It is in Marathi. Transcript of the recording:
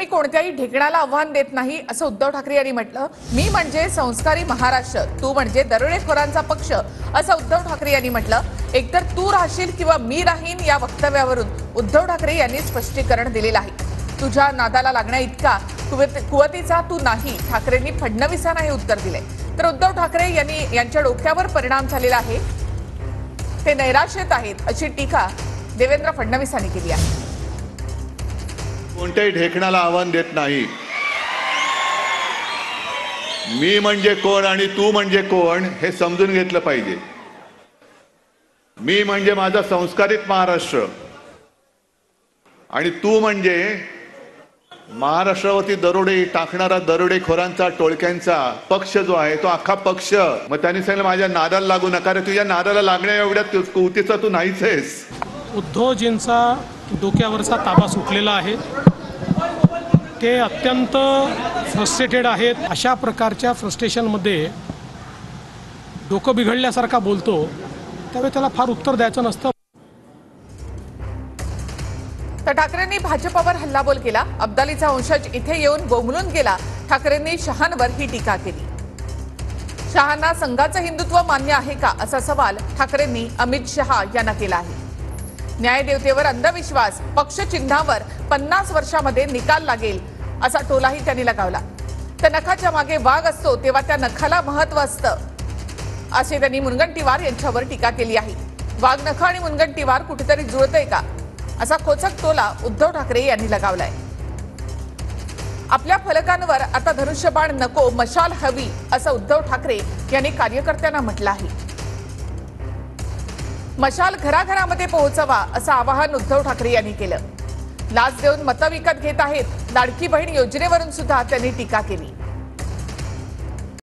मी कोणत्याही ढेकणाला आव्हान देत नाही असं उद्धव ठाकरे यांनी म्हटलं। मी म्हणजे संस्कारी महाराष्ट्र, तू म्हणजे दरोडेखोरांचा पक्ष असं उद्धव ठाकरे यांनी म्हटलं। एकतर तू राहशील किंवा मी राहीन या वक्तव्यावरून उद्धव ठाकरे यांनी स्पष्टीकरण दिलेलं आहे। तुझ्या नादाला लागण्या इतका कुवतीचा तू नाही, ठाकरेंनी फडणवीसांना हे उत्तर दिले। तर उद्धव ठाकरे यांच्या डोक्यावर परिणाम झालेला आहे, ते नैराश्यात आहेत अशी टीका देवेंद्र फडणवीसांनी केली आहे। कोणत्याही ढेकणाला आव्हान देत नाही। मी म्हणजे कोण आणि तू म्हणजे कोण हे समजून घेतलं पाहिजे। मी म्हणजे माझा संस्कारित महाराष्ट्र आणि तू म्हणजे महाराष्ट्रावरती दरोडे टाकणारा दरोडेखोरांचा टोळक्यांचा पक्ष जो आहे तो अख्खा पक्ष। मग त्यांनी सांगितलं माझ्या नादाला लागू नका रे, तुझ्या नादाला लागण्या एवढ्या कुवतीचा तू नाहीच आहेस। उद्धवजींचा डोक्यावरचा ताबा सुटलेला आहे, ते अत्यंत फ्रस्ट्रेटेड आहेत। अशा प्रकारच्या फ्रस्ट्रेशनमध्ये डोकं बिघडल्यासारखा बोलतो, त्यावेळी त्याला फार उत्तर द्यायचं नसतं। तर ठाकरेंनी भाजपवर हल्लाबोल केला। अब्दालीचा वंशज इथे येऊन बोंबलून गेला। ठाकरेंनी शहांवर ही टीका केली। शहांना संघाचं हिंदुत्व मान्य आहे का असा सवाल ठाकरेंनी अमित शहा यांना केला आहे। न्यायदेवतेवर अंधविश्वास, पक्ष चिन्हावर 50 वर्षांमध्ये निकाल लागेल असा टोलाही त्यांनी लगावला। तर नखाच्या मागे वाघ असतो तेव्हा त्या नखाला महत्त्व असतं असे त्यांनी मुनगंटीवार यांच्यावर टीका केली आहे। वाघ नख आणि मुनगंटीवार कुठेतरी जुळतंय का असा खोचक टोला उद्धव ठाकरे यांनी लगावलाय। आपल्या फलकांवर आता धनुष्यबाण नको, मशाल हवी असं उद्धव ठाकरे यांनी कार्यकर्त्यांना म्हटलं आहे। मशाल घराघरामध्ये पोहोचवा असं आवाहन उद्धव ठाकरे यांनी केलं। लाच देऊन मतं विकत घेत आहेत, लाडकी बहीण योजनेवरून सुद्धा त्यांनी टीका केली।